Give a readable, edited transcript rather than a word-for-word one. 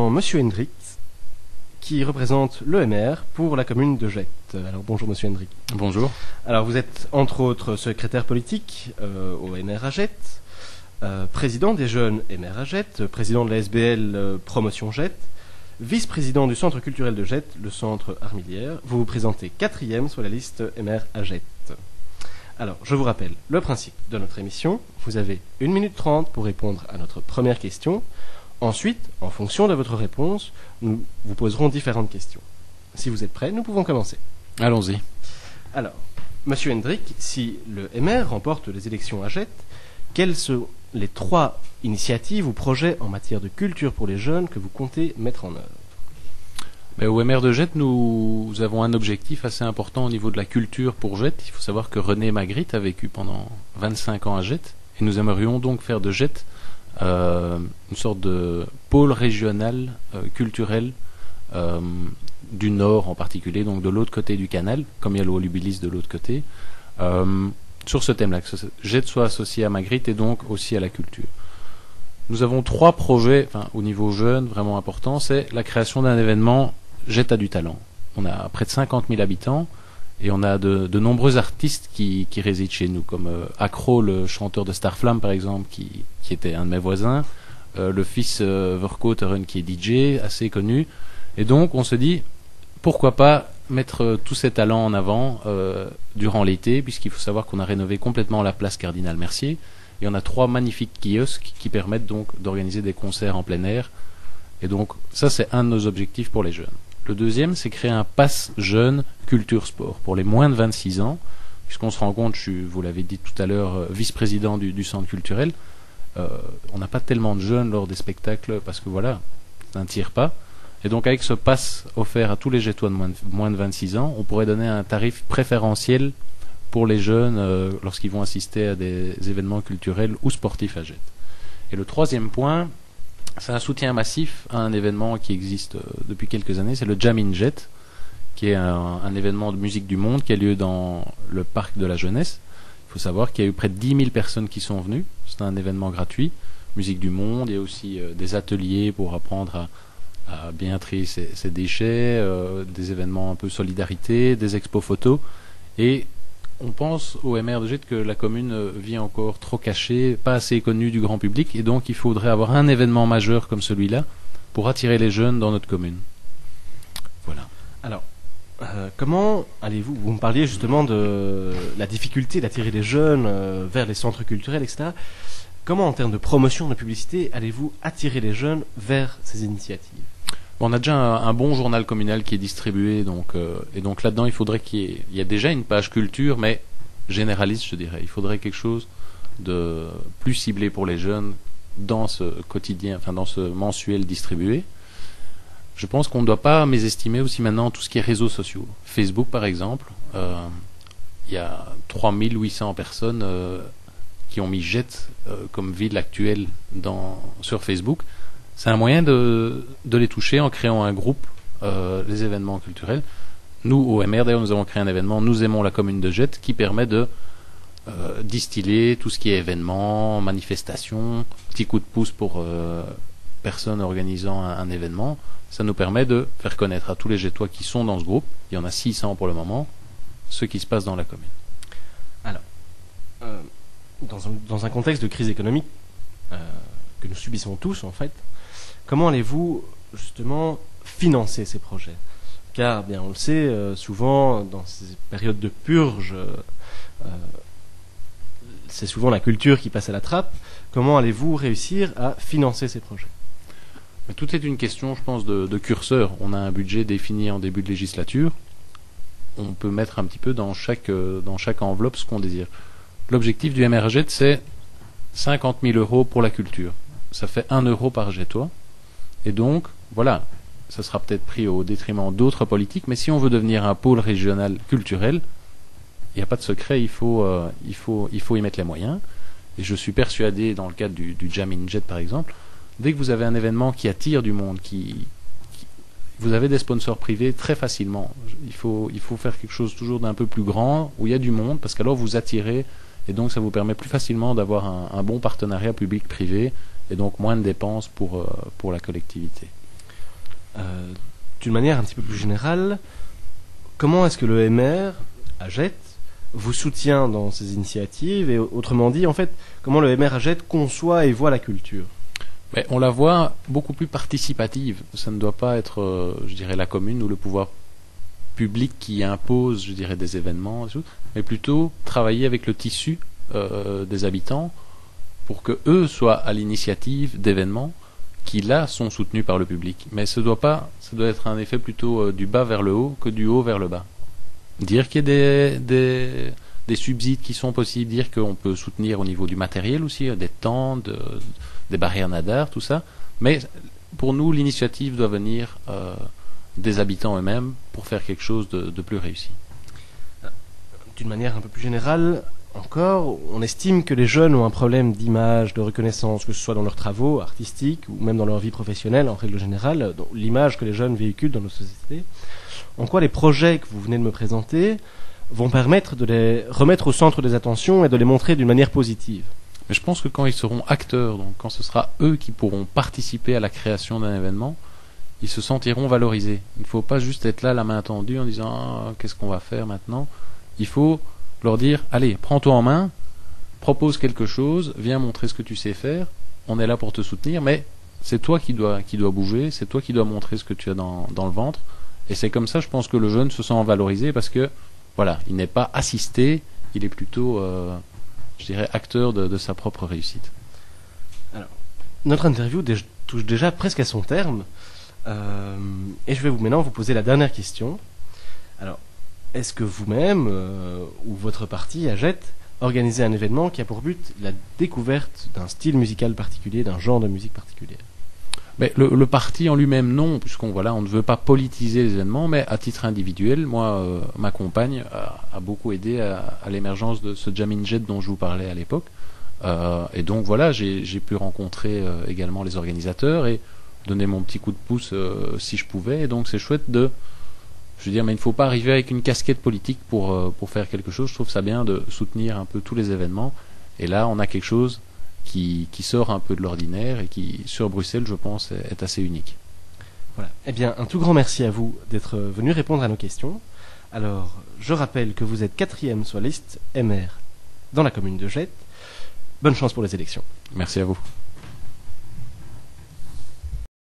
maintenant Monsieur Hendrick, qui représente l'EMR pour la commune de Jette. Alors bonjour Monsieur Hendrick. Bonjour. Alors vous êtes entre autres secrétaire politique au MR à Jette, président des jeunes MR à Jette, président de la SBL Promotion Jette, vice-président du centre culturel de Jette, le centre Armilière. Vous vous présentez 4e sur la liste MR à Jette. Alors, je vous rappelle le principe de notre émission. Vous avez 1 minute 30 pour répondre à notre première question. Ensuite, en fonction de votre réponse, nous vous poserons différentes questions. Si vous êtes prêts, nous pouvons commencer. Allons-y. Alors, Monsieur Hendrick, si le MR remporte les élections à Jette, quelles sont les 3 initiatives ou projets en matière de culture pour les jeunes que vous comptez mettre en œuvre? Au MR de Jette, nous avons un objectif assez important au niveau de la culture pour Jette. Il faut savoir que René Magritte a vécu pendant 25 ans à Jette, et nous aimerions donc faire de Jette une sorte de pôle régional culturel du Nord en particulier, donc de l'autre côté du canal, comme il y a le Volubilis de l'autre côté, sur ce thème-là, que Jette soit associé à Magritte et donc aussi à la culture. Nous avons 3 projets, au niveau jeune, vraiment importants. C'est la création d'un événement Jette a du talent. On a près de 50 000 habitants et on a de nombreux artistes qui résident chez nous, comme Acro, le chanteur de Starflame par exemple, qui était un de mes voisins, le fils Verkooteren qui est DJ, assez connu. Et donc on se dit, pourquoi pas mettre tous ces talents en avant durant l'été, puisqu'il faut savoir qu'on a rénové complètement la place Cardinal Mercier. Et on a 3 magnifiques kiosques qui permettent donc d'organiser des concerts en plein air. Et donc, ça, c'est un de nos objectifs pour les jeunes. Le deuxième, c'est créer un pass jeune culture-sport pour les moins de 26 ans, puisqu'on se rend compte, vous l'avez dit tout à l'heure, vice-président du centre culturel, on n'a pas tellement de jeunes lors des spectacles, parce que voilà, ça n'attire pas. Et donc, avec ce pass offert à tous les Jettois de moins de 26 ans, on pourrait donner un tarif préférentiel pour les jeunes lorsqu'ils vont assister à des événements culturels ou sportifs à Jette. Et le troisième point, c'est un soutien massif à un événement qui existe depuis quelques années, c'est le Jam in Jette, qui est un événement de musique du monde qui a lieu dans le parc de la jeunesse. Il faut savoir qu'il y a eu près de 10 000 personnes qui sont venues. C'est un événement gratuit, musique du monde. Il y a aussi des ateliers pour apprendre à bien trier ses déchets, des événements un peu solidarité, des expos photos. Et on pense au MR de Jette que la commune vit encore trop cachée, pas assez connue du grand public, et donc il faudrait avoir un événement majeur comme celui-là pour attirer les jeunes dans notre commune. Voilà. Alors, comment allez-vous... Vous me parliez justement de la difficulté d'attirer les jeunes vers les centres culturels, etc. Comment, en termes de promotion, de publicité, allez-vous attirer les jeunes vers ces initiatives? On a déjà un bon journal communal qui est distribué, et donc là-dedans, il faudrait qu'il y ait déjà une page culture, mais généraliste, je dirais. Il faudrait quelque chose de plus ciblé pour les jeunes dans ce quotidien, dans ce mensuel distribué. Je pense qu'on ne doit pas mésestimer aussi maintenant tout ce qui est réseaux sociaux. Facebook, par exemple, il y a 3800 personnes qui ont mis Jette comme ville actuelle sur Facebook. C'est un moyen de les toucher en créant un groupe, les événements culturels. Nous, au MR, d'ailleurs, nous avons créé un événement, Nous aimons la commune de Jette, qui permet de distiller tout ce qui est événements, manifestations, petit coup de pouce pour personnes organisant un événement. Ça nous permet de faire connaître à tous les Jettois qui sont dans ce groupe, il y en a 600 pour le moment, ce qui se passe dans la commune. Alors, dans un contexte de crise économique que nous subissons tous, en fait, comment allez-vous justement financer ces projets? Car, bien, on le sait, souvent, dans ces périodes de purge, c'est souvent la culture qui passe à la trappe. Comment allez-vous réussir à financer ces projets? Mais tout est une question, je pense, de curseur. On a un budget défini en début de législature. On peut mettre un petit peu dans chaque enveloppe ce qu'on désire. L'objectif du MR Jette, c'est 50 000 € pour la culture. Ça fait 1 euro par Jettois. Et donc, voilà, ça sera peut-être pris au détriment d'autres politiques, mais si on veut devenir un pôle régional culturel, il n'y a pas de secret, il faut y mettre les moyens. Et je suis persuadé, dans le cadre du Jam in Jette par exemple, dès que vous avez un événement qui attire du monde, vous avez des sponsors privés très facilement. Il faut faire quelque chose toujours d'un peu plus grand, où il y a du monde, parce qu'alors vous attirez, et donc ça vous permet plus facilement d'avoir un bon partenariat public-privé, et donc moins de dépenses pour la collectivité. D'une manière un petit peu plus générale, comment est-ce que le MR, à Jette, vous soutient dans ces initiatives et autrement dit, en fait, comment le MR à Jette conçoit et voit la culture? Mais on la voit beaucoup plus participative. Ça ne doit pas être, je dirais, la commune ou le pouvoir public qui impose, je dirais, des événements, mais plutôt travailler avec le tissu des habitants pour que eux soient à l'initiative d'événements qui là sont soutenus par le public. Mais ça doit être un effet plutôt du bas vers le haut que du haut vers le bas. Dire qu'il y a des subsides qui sont possibles, dire qu'on peut soutenir au niveau du matériel aussi, des tentes, des barrières nadar, tout ça. Mais pour nous, l'initiative doit venir des habitants eux-mêmes pour faire quelque chose de plus réussi. D'une manière un peu plus générale, encore, on estime que les jeunes ont un problème d'image, de reconnaissance, que ce soit dans leurs travaux artistiques ou même dans leur vie professionnelle, en règle générale, dans l'image que les jeunes véhiculent dans nos sociétés. En quoi les projets que vous venez de me présenter vont permettre de les remettre au centre des attentions et de les montrer d'une manière positive? Mais je pense que quand ils seront acteurs, donc quand ce sera eux qui pourront participer à la création d'un événement, ils se sentiront valorisés. Il ne faut pas juste être là, la main tendue, en disant qu'est-ce qu'on va faire maintenant. Il faut leur dire allez, prends-toi en main, propose quelque chose, viens montrer ce que tu sais faire. On est là pour te soutenir, mais c'est toi qui dois bouger, c'est toi qui dois montrer ce que tu as dans le ventre. Et c'est comme ça, je pense que le jeune se sent valorisé parce que voilà, il n'est pas assisté, il est plutôt, je dirais, acteur de sa propre réussite. Alors, notre interview touche déjà presque à son terme. Et je vais maintenant vous poser la dernière question. Alors, est-ce que vous-même ou votre parti à Jette organisez un événement qui a pour but la découverte d'un style musical particulier, d'un genre de musique particulière? Mais le parti en lui-même non, puisqu'on on ne veut pas politiser les événements, mais à titre individuel, moi, ma compagne a beaucoup aidé à l'émergence de ce Jam in Jet dont je vous parlais à l'époque. Et donc voilà, j'ai pu rencontrer également les organisateurs et donner mon petit coup de pouce si je pouvais. Et donc c'est chouette je veux dire, mais il ne faut pas arriver avec une casquette politique pour faire quelque chose. Je trouve ça bien de soutenir un peu tous les événements. Et là, on a quelque chose qui sort un peu de l'ordinaire et qui, sur Bruxelles, je pense, est assez unique. Voilà. Eh bien, un tout grand merci à vous d'être venu répondre à nos questions. Alors, je rappelle que vous êtes 4e sur la liste MR dans la commune de Jette. Bonne chance pour les élections. Merci à vous.